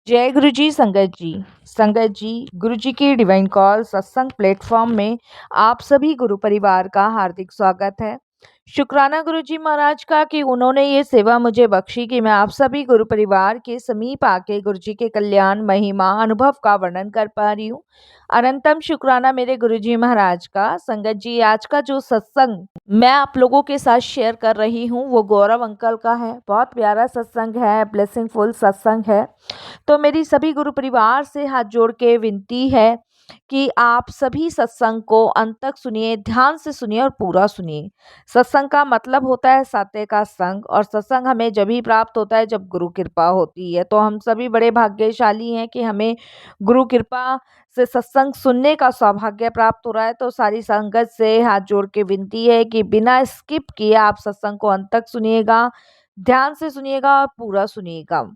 जय गुरु जी संगत जी। संगत जी, गुरु जी की डिवाइन कॉल सत्संग प्लेटफॉर्म में आप सभी गुरु परिवार का हार्दिक स्वागत है। शुक्राना गुरु जी महाराज का कि उन्होंने ये सेवा मुझे बख्शी कि मैं आप सभी गुरु परिवार के समीप आके गुरु जी के कल्याण महिमा अनुभव का वर्णन कर पा रही हूँ। अनंतम शुक्राना मेरे गुरु जी महाराज का। संगत जी, आज का जो सत्संग मैं आप लोगों के साथ शेयर कर रही हूँ वो गौरव अंकल का है। बहुत प्यारा सत्संग है, ब्लेसिंगफुल सत्संग है। तो मेरी सभी गुरु परिवार से हाथ जोड़ के विनती है कि आप सभी सत्संग को अंत तक सुनिए, ध्यान से सुनिए और पूरा सुनिए। सत्संग का मतलब होता है साते का संग, और सत्संग हमें जब ही प्राप्त होता है जब गुरु कृपा होती है। तो हम सभी बड़े भाग्यशाली हैं कि हमें गुरु कृपा से सत्संग सुनने का सौभाग्य प्राप्त हो रहा है। तो सारी संगत से हाथ जोड़ के विनती है कि बिना स्किप किए आप सत्संग को अंत तक सुनिएगा, ध्यान से सुनिएगा और पूरा सुनिएगा।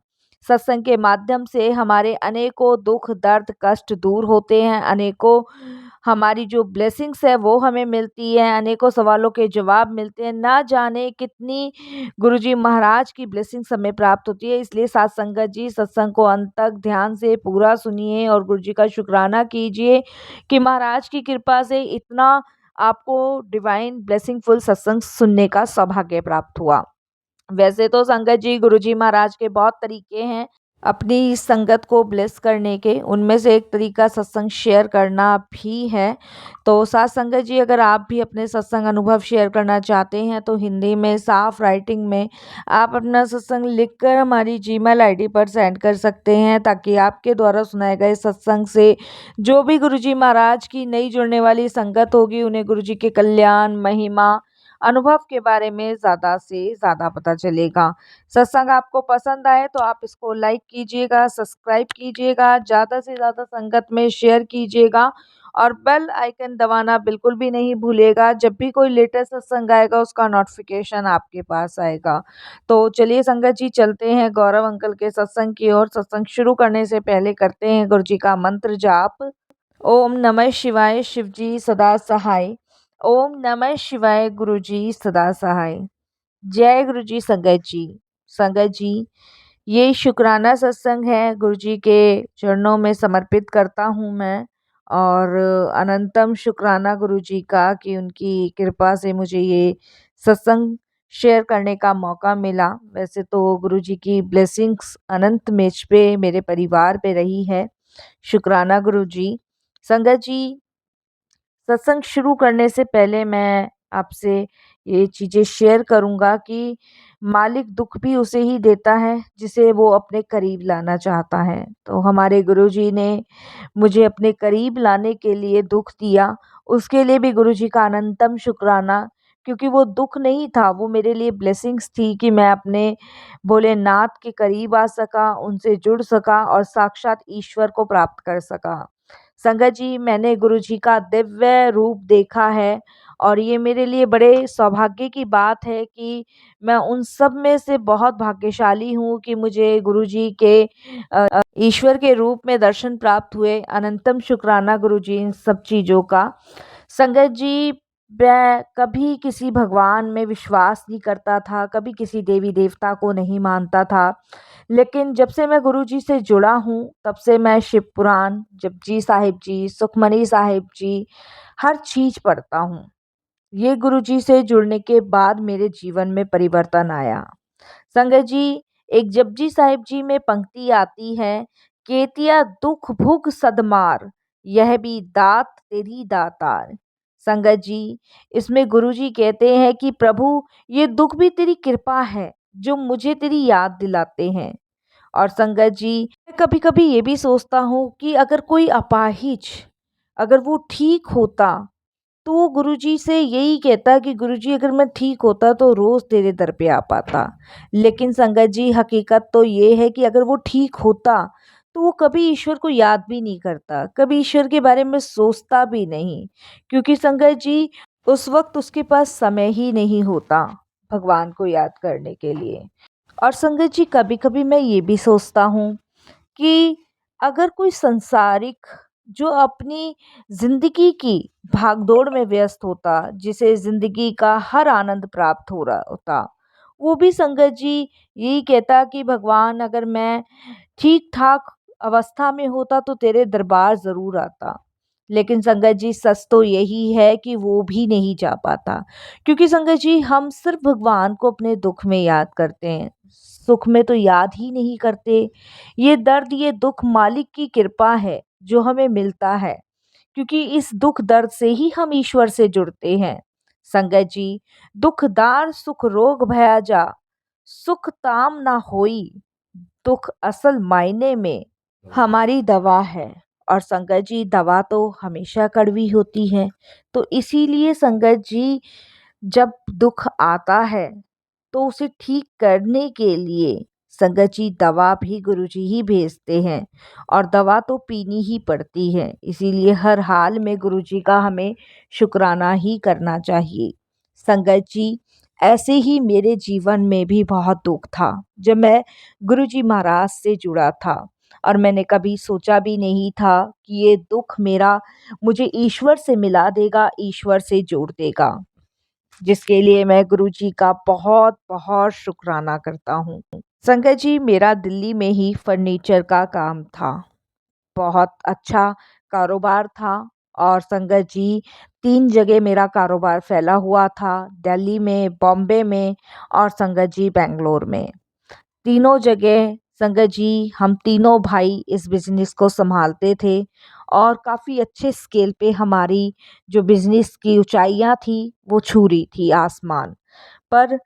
सत्संग के माध्यम से हमारे अनेकों दुख दर्द कष्ट दूर होते हैं, अनेकों हमारी जो ब्लेसिंग्स है वो हमें मिलती है, अनेकों सवालों के जवाब मिलते हैं। ना जाने कितनी गुरुजी महाराज की ब्लेसिंग्स हमें प्राप्त होती है। इसलिए साथ संगत जी, सत्संग को अंत तक ध्यान से पूरा सुनिए और गुरुजी का शुक्राना कीजिए कि महाराज की कृपा से इतना आपको डिवाइन ब्लेसिंगफुल सत्संग सुनने का सौभाग्य प्राप्त हुआ। वैसे तो संगत जी, गुरुजी महाराज के बहुत तरीके हैं अपनी इस संगत को ब्लेस करने के। उनमें से एक तरीका सत्संग शेयर करना भी है। तो साथ संगत जी, अगर आप भी अपने सत्संग अनुभव शेयर करना चाहते हैं तो हिंदी में साफ राइटिंग में आप अपना सत्संग लिखकर हमारी जीमेल आईडी पर सेंड कर सकते हैं, ताकि आपके द्वारा सुनाए गए सत्संग से जो भी गुरुजी महाराज की नई जुड़ने वाली संगत होगी उन्हें गुरुजी के कल्याण महिमा अनुभव के बारे में ज़्यादा से ज़्यादा पता चलेगा। सत्संग आपको पसंद आए तो आप इसको लाइक कीजिएगा, सब्सक्राइब कीजिएगा, ज़्यादा से ज़्यादा संगत में शेयर कीजिएगा और बेल आइकन दबाना बिल्कुल भी नहीं भूलिएगा। जब भी कोई लेटेस्ट सत्संग आएगा उसका नोटिफिकेशन आपके पास आएगा। तो चलिए संगत जी, चलते हैं गौरव अंकल के सत्संग की ओर। सत्संग शुरू करने से पहले करते हैं गुरु जी का मंत्र जाप। ओम नमः शिवाय, शिव जी सदा सहाय। ओम नमः शिवाय, गुरु जी सदा सहाय। जय गुरु जी संगत जी। संगत जी, ये शुक्राना सत्संग है, गुरु जी के चरणों में समर्पित करता हूँ मैं। और अनंतम शुक्राना गुरु जी का कि उनकी कृपा से मुझे ये सत्संग शेयर करने का मौका मिला। वैसे तो गुरु जी की ब्लेसिंग्स अनंत मेज पे मेरे परिवार पे रही है। शुक्राना गुरु जी। संगत जी, सत्संग शुरू करने से पहले मैं आपसे ये चीज़ें शेयर करूँगा कि मालिक दुख भी उसे ही देता है जिसे वो अपने करीब लाना चाहता है। तो हमारे गुरुजी ने मुझे अपने करीब लाने के लिए दुख दिया, उसके लिए भी गुरुजी का अनंतम शुक्राना। क्योंकि वो दुख नहीं था, वो मेरे लिए ब्लेसिंग्स थी कि मैं अपने भोलेनाथ के करीब आ सका, उनसे जुड़ सका और साक्षात ईश्वर को प्राप्त कर सका। संगत जी, मैंने गुरुजी का दिव्य रूप देखा है और ये मेरे लिए बड़े सौभाग्य की बात है कि मैं उन सब में से बहुत भाग्यशाली हूँ कि मुझे गुरुजी के ईश्वर के रूप में दर्शन प्राप्त हुए। अनंतम शुक्राना गुरुजी इन सब चीज़ों का। संगत जी, मैं कभी किसी भगवान में विश्वास नहीं करता था, कभी किसी देवी देवता को नहीं मानता था। लेकिन जब से मैं गुरुजी से जुड़ा हूँ तब से मैं शिव पुराण, जपजी साहिब जी, सुखमनी साहिब जी, हर चीज़ पढ़ता हूँ। ये गुरुजी से जुड़ने के बाद मेरे जीवन में परिवर्तन आया। संगत जी, एक जपजी साहिब जी में पंक्ति आती है, केतिया दुख भुग सदमार, यह भी दात तेरी दातार। संगत जी, इसमें गुरुजी कहते हैं कि प्रभु, ये दुख भी तेरी कृपा है जो मुझे तेरी याद दिलाते हैं। और संगत जी, मैं कभी कभी ये भी सोचता हूँ कि अगर कोई अपाहिज अगर वो ठीक होता तो वो गुरुजी से यही कहता कि गुरुजी, अगर मैं ठीक होता तो रोज़ तेरे दर पे आ पाता। लेकिन संगत जी, हकीकत तो ये है कि अगर वो ठीक होता तो वो कभी ईश्वर को याद भी नहीं करता, कभी ईश्वर के बारे में सोचता भी नहीं। क्योंकि संगत जी, उस वक्त उसके पास समय ही नहीं होता भगवान को याद करने के लिए। और संगत जी, कभी कभी मैं ये भी सोचता हूँ कि अगर कोई संसारिक जो अपनी जिंदगी की भागदौड़ में व्यस्त होता, जिसे जिंदगी का हर आनंद प्राप्त हो रहा होता, वो भी संगत जी यही कहता कि भगवान, अगर मैं ठीक-ठाक अवस्था में होता तो तेरे दरबार ज़रूर आता। लेकिन संगत जी सच तो यही है कि वो भी नहीं जा पाता, क्योंकि संगत जी हम सिर्फ़ भगवान को अपने दुःख में याद करते हैं, सुख में तो याद ही नहीं करते। ये दर्द, ये दुःख मालिक की कृपा है जो हमें मिलता है, क्योंकि इस दुःख दर्द से ही हम ईश्वर से जुड़ते हैं। संगत जी, दुखदार सुख रोग भया जा, सुख ताम ना होई, दुःख असल मायने में हमारी दवा है। और संगत जी दवा तो हमेशा कड़वी होती है, तो इसीलिए संगत जी जब दुःख आता है तो उसे ठीक करने के लिए संगत जी दवा भी गुरुजी ही भेजते हैं, और दवा तो पीनी ही पड़ती है। इसीलिए हर हाल में गुरुजी का हमें शुक्राना ही करना चाहिए। संगत जी ऐसे ही मेरे जीवन में भी बहुत दुःख था जब मैं गुरुजी महाराज से जुड़ा था, और मैंने कभी सोचा भी नहीं था कि ये दुःख मेरा मुझे ईश्वर से मिला देगा, ईश्वर से जोड़ देगा, जिसके लिए मैं गुरुजी का बहुत-बहुत शुक्राना करता हूँ। संगत जी मेरा दिल्ली में ही फर्नीचर का काम था। बहुत अच्छा कारोबार था, और संगत जी 3 जगह मेरा कारोबार फैला हुआ था, दिल्ली में, बॉम्बे में और संगत जी बैंगलोर में। तीनों जगह संगत जी हम तीनों भाई इस बिज़नेस को सँभालते थे, और काफ़ी अच्छे स्केल पे हमारी जो बिज़नेस की ऊँचाइयाँ थी वो छू रही थी आसमान। पर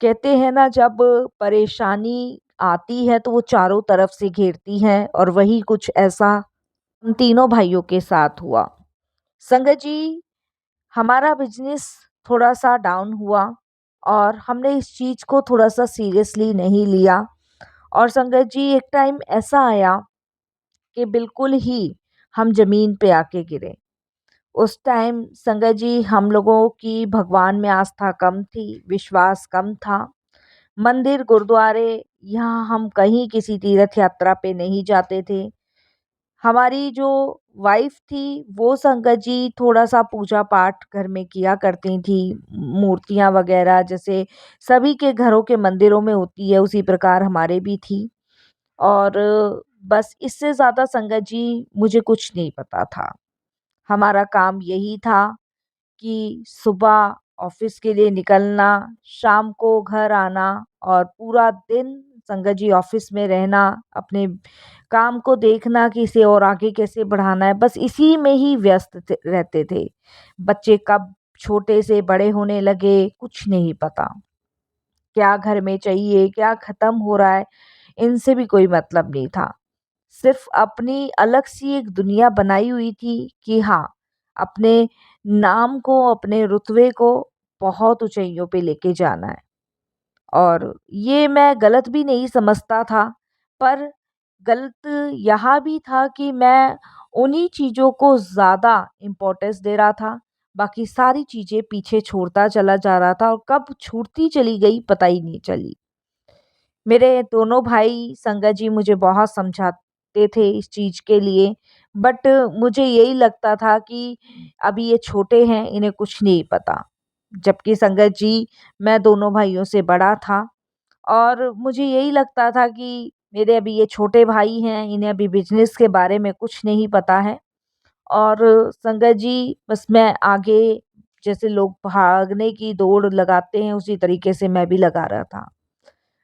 कहते हैं ना, जब परेशानी आती है तो वो चारों तरफ से घेरती है, और वही कुछ ऐसा हम तीनों भाइयों के साथ हुआ। संगत जी हमारा बिज़नेस थोड़ा-सा डाउन हुआ, और हमने इस चीज़ को थोड़ा-सा सीरियसली नहीं लिया, और संगत जी एक टाइम ऐसा आया कि बिल्कुल ही हम ज़मीन पे आके गिरे। उस टाइम संगत जी हम लोगों की भगवान में आस्था कम थी, विश्वास कम था। मंदिर, गुरुद्वारे, यहाँ हम कहीं किसी तीर्थ यात्रा पे नहीं जाते थे। हमारी जो वाइफ़ थी वो संगत जी थोड़ा-सा पूजा-पाठ घर में किया करती थी, मूर्तियाँ वग़ैरह जैसे सभी के घरों के मंदिरों में होती है, उसी प्रकार हमारे भी थी। और बस इससे ज़्यादा संगत जी मुझे कुछ नहीं पता था। हमारा काम यही था कि सुबह ऑफ़िस के लिए निकलना, शाम को घर आना, और पूरा दिन संगत जी ऑफ़िस में रहना, अपने काम को देखना कि इसे और आगे कैसे बढ़ाना है, बस इसी में ही व्यस्त रहते थे। बच्चे कब छोटे से बड़े होने लगे, कुछ नहीं पता। क्या घर में चाहिए, क्या ख़त्म हो रहा है, इनसे भी कोई मतलब नहीं था। सिर्फ़ अपनी अलग सी एक दुनिया बनाई हुई थी कि हाँ, अपने नाम को, अपने रुतबे को बहुत ऊँचाइयों पे लेके जाना है। और ये मैं गलत भी नहीं समझता था, पर गलत यहाँ भी था कि मैं उन्हीं चीज़ों को ज़्यादा इम्पोर्टेंस दे रहा था, बाकी सारी चीज़ें पीछे छोड़ता चला जा रहा था, और कब छूटती चली गई पता ही नहीं चली। मेरे दोनों भाई संगत जी मुझे बहुत समझाते थे इस चीज़ के लिए, बट मुझे यही लगता था कि अभी ये छोटे हैं, इन्हें कुछ नहीं पता। जबकि संगत जी मैं दोनों भाइयों से बड़ा था, और मुझे यही लगता था कि मेरे अभी ये छोटे भाई हैं, इन्हें अभी बिज़नेस के बारे में कुछ नहीं पता है, और संगत जी बस मैं आगे जैसे लोग भागने की दौड़ लगाते हैं उसी तरीके से मैं भी लगा रहा था।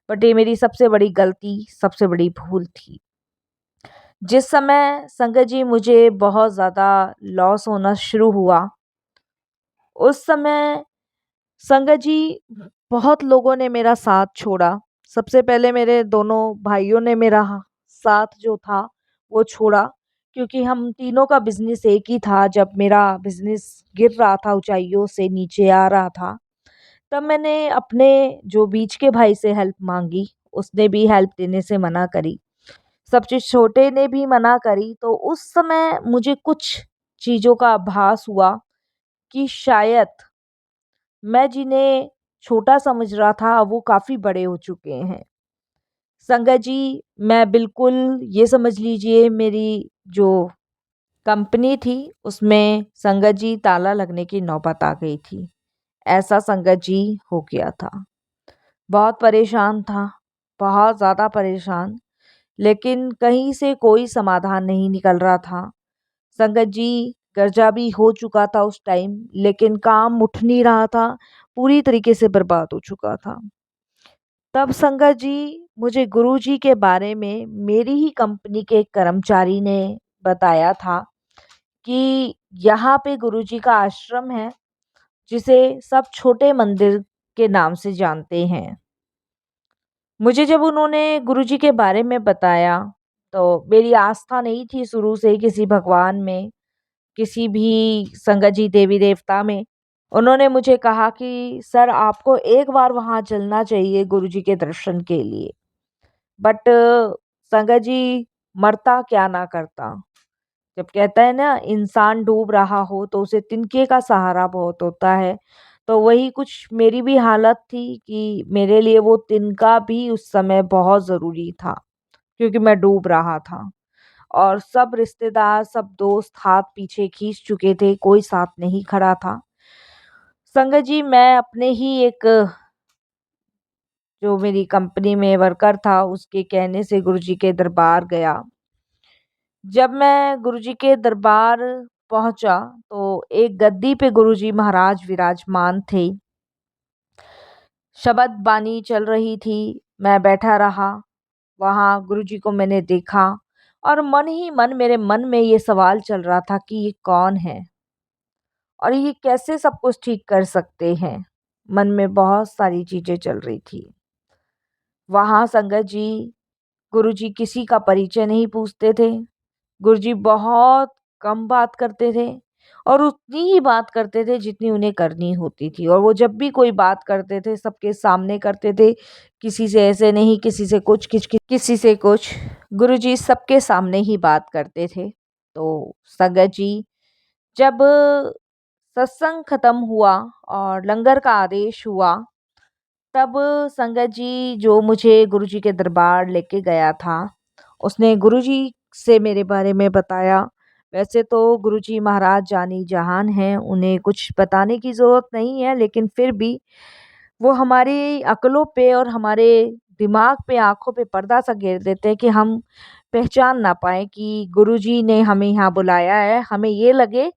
बट ये मेरी सबसे बड़ी गलती, सबसे बड़ी भूल थी। जिस समय संगत जी मुझे बहुत ज़्यादा लॉस होना शुरू हुआ, उस समय संगत जी बहुत लोगों ने मेरा साथ छोड़ा। सबसे पहले मेरे दोनों भाइयों ने मेरा साथ जो था वो छोड़ा, क्योंकि हम तीनों का बिज़नेस एक ही था। जब मेरा बिज़नेस गिर रहा था, ऊँचाइयों से नीचे आ रहा था, तब मैंने अपने जो बीच के भाई से हेल्प माँगी, उसने भी हेल्प देने से मना करी। सबसे छोटे ने भी मना करी, तो उस समय मुझे कुछ चीज़ों का आभास हुआ कि शायद मैं जिन्हें छोटा समझ रहा था, वो काफ़ी बड़े हो चुके हैं। संगत जी, मैं बिल्कुल ये समझ लीजिए मेरी जो कंपनी थी, उसमें संगत जी ताला लगने की नौबत आ गई थी। ऐसा संगत जी हो गया था। बहुत परेशान था, बहुत ज़्यादा परेशान, लेकिन कहीं से कोई समाधान नहीं निकल रहा था। संगत जी, कर्जा भी हो चुका था उस टाइम, लेकिन काम उठ नहीं रहा था, पूरी तरीके से बर्बाद हो चुका था। तब संगत जी, मुझे गुरुजी के बारे में मेरी ही कंपनी के एक कर्मचारी ने बताया था कि यहाँ पे गुरुजी का आश्रम है, जिसे सब छोटे मंदिर के नाम से जानते हैं। मुझे जब उन्होंने गुरुजी के बारे में बताया, तो मेरी आस्था नहीं थी शुरू से ही किसी भगवान में, किसी भी संगत जी देवी-देवता में। उन्होंने मुझे कहा कि सर, आपको एक बार वहाँ चलना चाहिए गुरुजी के दर्शन के लिए। बट संगत जी, मरता क्या ना करता। जब कहता है ना, इंसान डूब रहा हो तो उसे तिनके का सहारा बहुत होता है। तो वही कुछ मेरी भी हालत थी कि मेरे लिए वो तिनका भी उस समय बहुत ज़रूरी था, क्योंकि मैं डूब रहा था और सब रिश्तेदार, सब दोस्त हाथ पीछे खींच चुके थे, कोई साथ नहीं खड़ा था। संगत जी, मैं अपने ही एक जो मेरी कंपनी में वर्कर था, उसके कहने से गुरुजी के दरबार गया। जब मैं गुरुजी के दरबार पहुंचा, तो एक गद्दी पे गुरुजी महाराज विराजमान थे। शबद बानी चल रही थी, मैं बैठा रहा। वहाँ गुरुजी को मैंने देखा और मन ही मन मेरे मन में ये सवाल चल रहा था कि ये कौन है और ये कैसे सब कुछ ठीक कर सकते हैं। मन में बहुत सारी चीजें चल रही थी। वहाँ संगत जी, गुरुजी किसी का परिचय नहीं पूछते थे। गुरुजी बहुत कम बात करते थे और उतनी ही बात करते थे जितनी उन्हें करनी होती थी, और वो जब भी कोई बात करते थे सबके सामने करते थे। किसी से ऐसे नहीं, किसी से कुछ, किसी से कुछ। गुरुजी सबके सामने ही बात करते थे। तो संगत जी, जब सत्संग खत्म हुआ और लंगर का आदेश हुआ, तब संगत जी जो मुझे गुरुजी के दरबार लेके गया था, उसने गुरुजी से मेरे बारे में बताया। वैसे तो गुरुजी महाराज जानी जहान हैं, उन्हें कुछ बताने की ज़रूरत नहीं है, लेकिन फिर भी वो हमारी अक्लों पे और हमारे दिमाग पे, आँखों पे पर्दा सा घेर देते हैं कि हम पहचान ना पाएँ कि गुरुजी ने हमें यहाँ बुलाया है। हमें ये लगे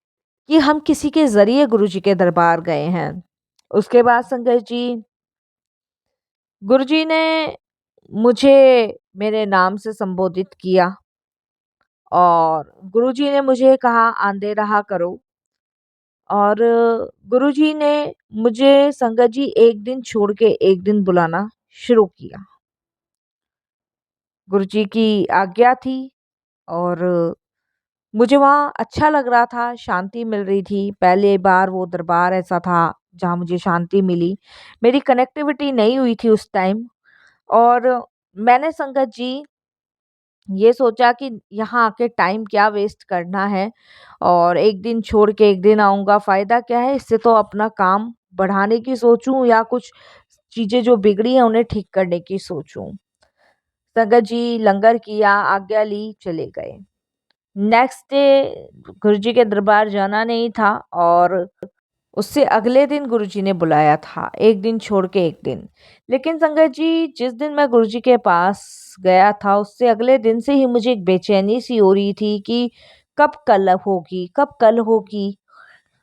कि हम किसी के ज़रिए गुरुजी के दरबार गए हैं। उसके बाद संगत जी, गुरुजी ने मुझे मेरे नाम से संबोधित किया और गुरुजी ने मुझे कहा, आंदे रहा करो। और गुरुजी ने मुझे संगत जी एक दिन छोड़ के एक दिन बुलाना शुरू किया। गुरुजी की आज्ञा थी और मुझे वहाँ अच्छा लग रहा था, शांति मिल रही थी। पहली बार वो दरबार ऐसा था जहाँ मुझे शांति मिली। मेरी कनेक्टिविटी नहीं हुई थी उस टाइम, और मैंने संगत जी ये सोचा कि यहाँ आके टाइम क्या वेस्ट करना है और एक दिन छोड़ के एक दिन आऊँगा, फ़ायदा क्या है? इससे तो अपना काम बढ़ाने की सोचूँ या कुछ चीज़ें जो बिगड़ी हैं उन्हें ठीक करने की सोचूँ। संगत जी, लंगर किया, आज्ञा ली, चले गए। नेक्स्ट डे गुरुजी के दरबार जाना नहीं था और उससे अगले दिन गुरुजी ने बुलाया था, एक दिन छोड़ के एक दिन। लेकिन संगत जी, जिस दिन मैं गुरुजी के पास गया था, उससे अगले दिन से ही मुझे एक बेचैनी सी हो रही थी कि कब कल होगी, कब कल होगी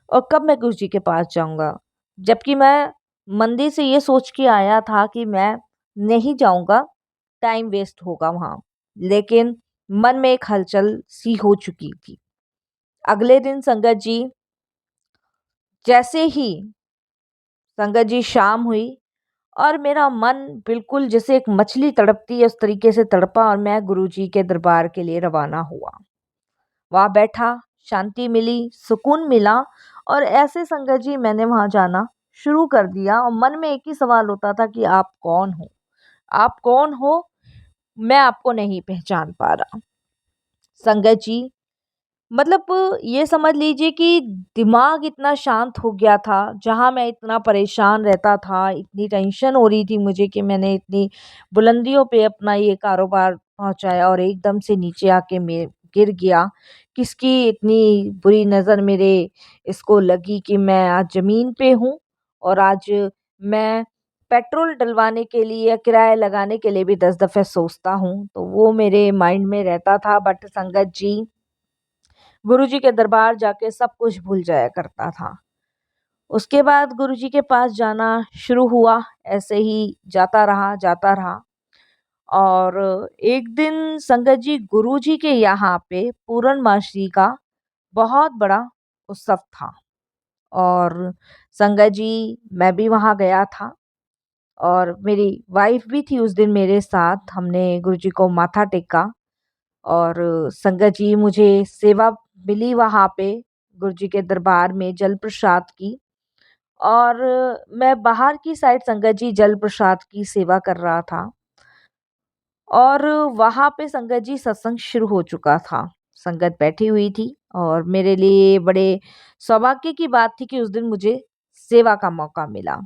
और कब मैं गुरुजी के पास जाऊँगा। जबकि मैं मंदिर से ये सोच के आया था कि मैं नहीं जाऊँगा, टाइम वेस्ट होगा वहाँ। लेकिन मन में एक हलचल सी हो चुकी थी। अगले दिन संगत जी, जैसे ही संगत जी शाम हुई और मेरा मन बिल्कुल जैसे एक मछली तड़पती है उस तरीके से तड़पा और मैं गुरुजी के दरबार के लिए रवाना हुआ। वहाँ बैठा, शांति मिली, सुकून मिला और ऐसे संगत जी मैंने वहाँ जाना शुरू कर दिया और मन में एक ही सवाल होता था कि आप कौन हो? आप कौन हो? मैं आपको नहीं पहचान पा रहा। संगत जी, मतलब ये समझ लीजिए कि दिमाग इतना शांत हो गया था, जहाँ मैं इतना परेशान रहता था, इतनी टेंशन हो रही थी मुझे कि मैंने इतनी बुलंदियों पे अपना ये कारोबार पहुँचाया और एकदम से नीचे आके मैं गिर गया। किसकी इतनी बुरी नज़र मेरे इसको लगी कि मैं आज ज़मीन पे हूँ और आज मैं पेट्रोल डलवाने के लिए या किराया लगाने के लिए भी 10 दफ़े सोचता हूँ, तो वो मेरे माइंड में रहता था। बट संगत जी, गुरुजी के दरबार जाके सब कुछ भूल जाया करता था। उसके बाद गुरुजी के पास जाना शुरू हुआ, ऐसे ही जाता रहा और एक दिन संगत जी, गुरुजी के यहाँ पे पूर्णमासी का बहुत बड़ा उत्सव था और संगत जी, मैं भी वहाँ गया था और मेरी वाइफ भी थी उस दिन मेरे साथ। हमने गुरुजी को माथा टेका और संगत जी, मुझे सेवा मिली वहाँ पे गुरुजी के दरबार में जल प्रसाद की। और मैं बाहर की साइड संगत जी जल प्रसाद की सेवा कर रहा था और वहाँ पे संगत जी सत्संग शुरू हो चुका था। संगत बैठी हुई थी और मेरे लिए बड़े सौभाग्य की बात थी कि उस दिन मुझे सेवा का मौका मिला।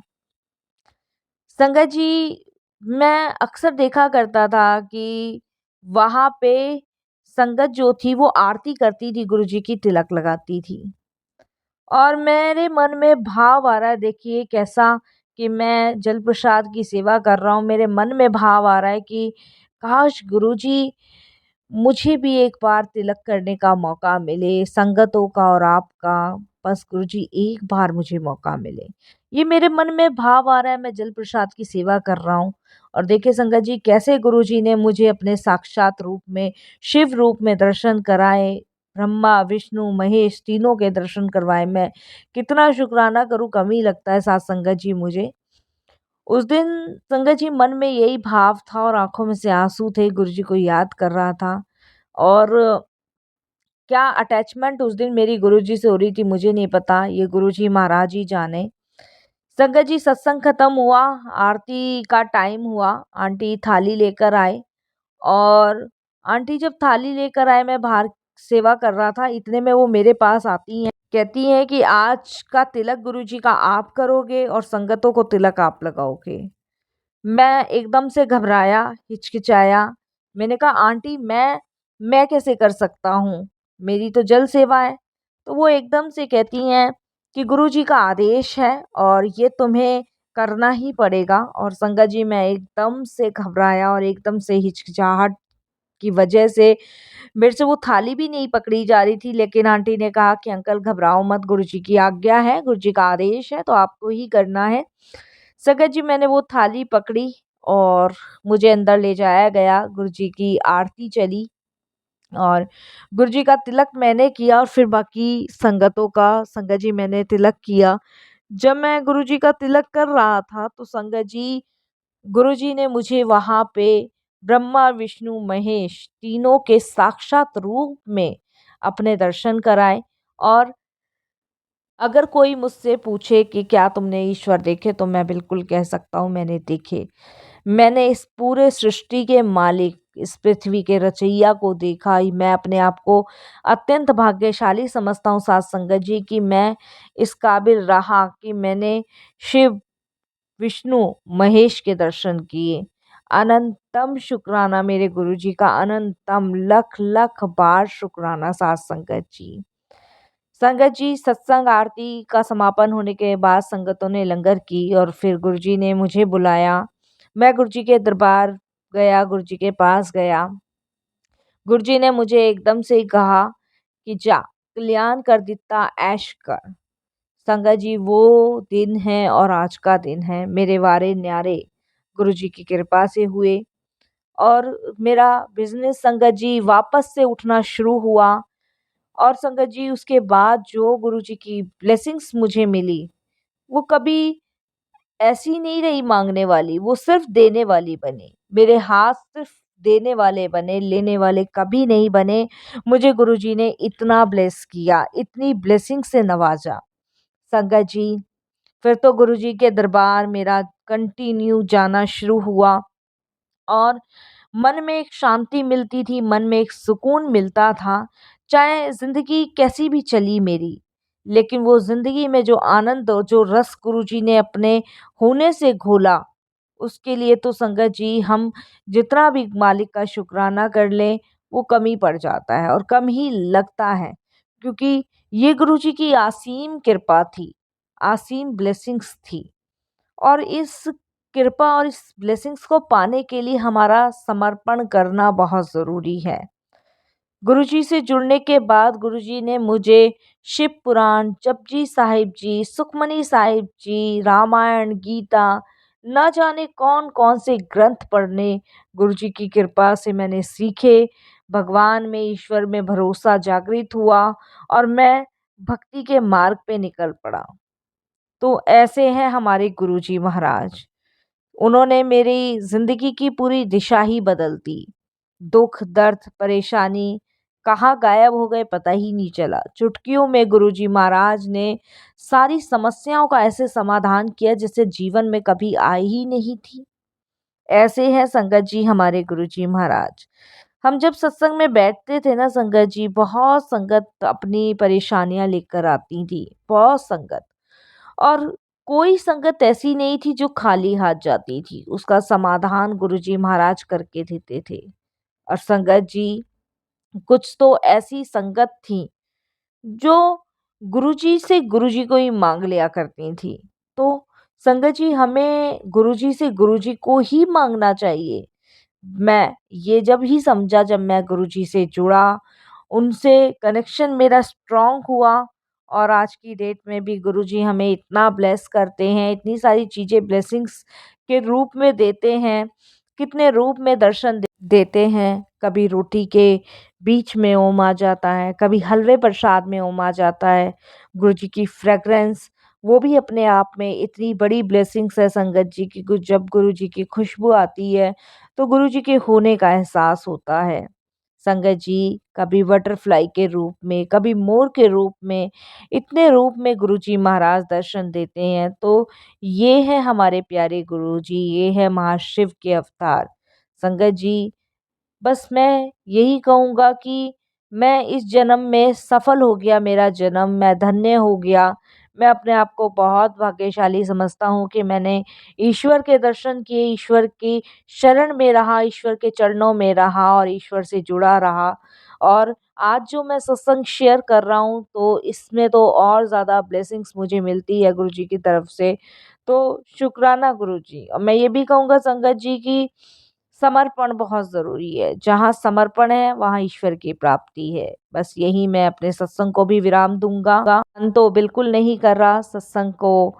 संगत जी, मैं अक्सर देखा करता था कि वहाँ पे संगत जो थी वो आरती करती थी, गुरुजी की तिलक लगाती थी और मेरे मन में भाव आ रहा है, देखिए कैसा कि मैं जल प्रसाद की सेवा कर रहा हूँ। मेरे मन में भाव आ रहा है कि काश गुरुजी मुझे भी एक बार तिलक करने का मौका मिले, संगतों का और आपका, बस गुरुजी एक बार मुझे मौका मिले। ये मेरे मन में भाव आ रहा है, मैं जल प्रसाद की सेवा कर रहा हूँ और देखिए संगत जी, कैसे गुरुजी ने मुझे अपने साक्षात रूप में, शिव रूप में दर्शन कराए। ब्रह्मा, विष्णु, महेश तीनों के दर्शन करवाए। मैं कितना शुक्राना करूँ, कम ही लगता है साथ संगत जी मुझे। उस दिन संगत जी मन में यही भाव था और आँखों में से आँसू थे, गुरुजी को याद कर रहा था और क्या अटैचमेंट उस दिन मेरी गुरुजी से हो रही थी मुझे नहीं पता, ये गुरुजी महाराज ही जाने। संगत जी, सत्संग खत्म हुआ, आरती का टाइम हुआ, आंटी थाली लेकर आए और आंटी जब थाली लेकर आए, मैं बाहर सेवा कर रहा था, इतने में वो मेरे पास आती हैं, कहती हैं कि आज का तिलक गुरुजी का आप करोगे और संगतों को तिलक आप लगाओगे। मैं एकदम से घबराया, हिचकिचाया। मैंने कहा आंटी, मैं कैसे कर सकता हूँ? मेरी तो जल सेवा है। तो वो एकदम से कहती हैं कि गुरुजी का आदेश है और ये तुम्हें करना ही पड़ेगा। और संगत जी, मैं एकदम से घबराया और एकदम से हिचकिचाहट की वजह से मेरे से वो थाली भी नहीं पकड़ी जा रही थी, लेकिन आंटी ने कहा कि अंकल घबराओ मत, गुरुजी की आज्ञा है, गुरुजी का आदेश है तो आपको ही करना है। संगत जी, मैंने वो थाली पकड़ी और मुझे अंदर ले जाया गया। गुरुजी की आरती चली और गुरुजी का तिलक मैंने किया और फिर बाकी संगतों का संगत जी मैंने तिलक किया। जब मैं गुरुजी का तिलक कर रहा था तो संगत जी, गुरुजी ने मुझे वहाँ पे ब्रह्मा, विष्णु, महेश तीनों के साक्षात रूप में अपने दर्शन कराए। और अगर कोई मुझसे पूछे कि क्या तुमने ईश्वर देखे, तो मैं बिल्कुल कह सकता हूँ मैंने देखे। मैंने इस पूरे सृष्टि के मालिक, इस पृथ्वी के रचयिया को देखा। मैं अपने आप को अत्यंत भाग्यशाली समझता हूँ साथ संगत जी कि मैं इस काबिल रहा कि मैंने शिव, विष्णु, महेश के दर्शन किए। अनंतम शुक्राना मेरे गुरुजी का, अनंतम लख लख बार शुक्राना साथ संगत जी। संगत जी, सत्संग आरती का समापन होने के बाद संगतों ने लंगर की और फिर गुरुजी ने मुझे बुलाया। मैं गुरुजी के दरबार गया, गुरुजी के पास गया। गुरुजी ने मुझे एकदम से ही कहा कि जा, कल्याण कर दिता, ऐश कर। संगत जी, वो दिन है और आज का दिन है, मेरे वारे न्यारे गुरुजी की कृपा से हुए और मेरा बिजनेस संगत जी वापस से उठना शुरू हुआ। और संगत जी, उसके बाद जो गुरुजी की ब्लेसिंग्स मुझे मिली, वो कभी ऐसी नहीं रही मांगने वाली, वो सिर्फ देने वाली बनी। मेरे हाथ सिर्फ देने वाले बने, लेने वाले कभी नहीं बने। मुझे गुरुजी ने इतना ब्लेस किया, इतनी ब्लेसिंग से नवाजा। संगत जी, फिर तो गुरुजी के दरबार मेरा कंटिन्यू जाना शुरू हुआ और मन में एक शांति मिलती थी, मन में एक सुकून मिलता था। चाहे ज़िंदगी कैसी भी चली मेरी, लेकिन वो ज़िंदगी में जो आनंद और जो रस गुरुजी ने अपने होने से घोला, उसके लिए तो संगत जी हम जितना भी मालिक का शुक्राना कर लें, वो कम ही पड़ जाता है और कम ही लगता है। क्योंकि ये गुरुजी की असीम कृपा थी, असीम ब्लेसिंग्स थी। और इस कृपा और इस ब्लेसिंग्स को पाने के लिए हमारा समर्पण करना बहुत ज़रूरी है। गुरुजी से जुड़ने के बाद गुरुजी ने मुझे शिव पुराण, जपजी साहिब जी, सुखमनी साहिब जी, रामायण, गीता, न जाने कौन-कौन से ग्रंथ पढ़ने गुरुजी की कृपा से मैंने सीखे। भगवान में, ईश्वर में भरोसा जागृत हुआ और मैं भक्ति के मार्ग पे निकल पड़ा। तो ऐसे हैं हमारे गुरुजी महाराज। उन्होंने मेरी ज़िंदगी की पूरी दिशा ही बदल दी। दुःख, दर्द, परेशानी कहाँ गायब हो गए पता ही नहीं चला। चुटकियों में गुरुजी महाराज ने सारी समस्याओं का ऐसे समाधान किया जैसे जीवन में कभी आई ही नहीं थी। ऐसे हैं संगत जी हमारे गुरुजी महाराज। हम जब सत्संग में बैठते थे ना संगत जी, बहुत संगत अपनी परेशानियाँ लेकर आती थी, बहुत संगत। और कोई संगत ऐसी नहीं थी जो खाली हाथ जाती थी, उसका समाधान गुरुजी महाराज करके देते थे। और संगत जी, कुछ तो ऐसी संगत थी जो गुरुजी से गुरुजी को ही मांग लिया करती थी। तो संगत जी, हमें गुरुजी से गुरुजी को ही मांगना चाहिए। मैं ये जब ही समझा, जब मैं गुरुजी से जुड़ा, उनसे कनेक्शन मेरा स्ट्रॉन्ग हुआ और आज की डेट में भी गुरुजी हमें इतना ब्लेस करते हैं, इतनी सारी चीज़ें ब्लेसिंग्स के रूप में देते हैं, कितने रूप में दर्शन देते हैं। कभी रोटी के बीच में ओम आ जाता है, कभी हलवे प्रसाद में ओम आ जाता है। गुरुजी की फ्रेग्रेंस, वो भी अपने आप में इतनी बड़ी ब्लेसिंग्स है संगत जी की। जब गुरुजी की खुशबू आती है तो गुरुजी के होने का एहसास होता है। संगत जी, कभी बटरफ्लाई के रूप में, कभी मोर के रूप में, इतने रूप में गुरुजी महाराज दर्शन देते हैं। तो ये है हमारे प्यारे गुरुजी, ये है महाशिव के अवतार। संगत जी, बस मैं यही कहूँगा कि मैं इस जन्म में सफल हो गया, मेरा जन्म, मैं धन्य हो गया। मैं अपने आप को बहुत भाग्यशाली समझता हूँ कि मैंने ईश्वर के दर्शन किए, ईश्वर की शरण में रहा, ईश्वर के चरणों में रहा और ईश्वर से जुड़ा रहा। और आज जो मैं सत्संग शेयर कर रहा हूँ तो इसमें तो और ज़्यादा ब्लेसिंग्स मुझे मिलती है गुरुजी की तरफ से। तो शुक्राना गुरुजी। और मैं ये भी कहूँगा संगत जी कि समर्पण बहुत ज़रूरी है। जहाँ समर्पण है वहाँ ईश्वर की प्राप्ति है। बस यही मैं अपने सत्संग को भी विराम दूँगा। अंत तो बिल्कुल नहीं कर रहा सत्संग को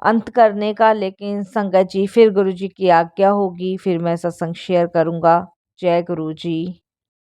अंत करने का, लेकिन संगत जी फिर गुरुजी की आज्ञा होगी, फिर मैं सत्संग शेयर करूँगा। जय गुरु जी।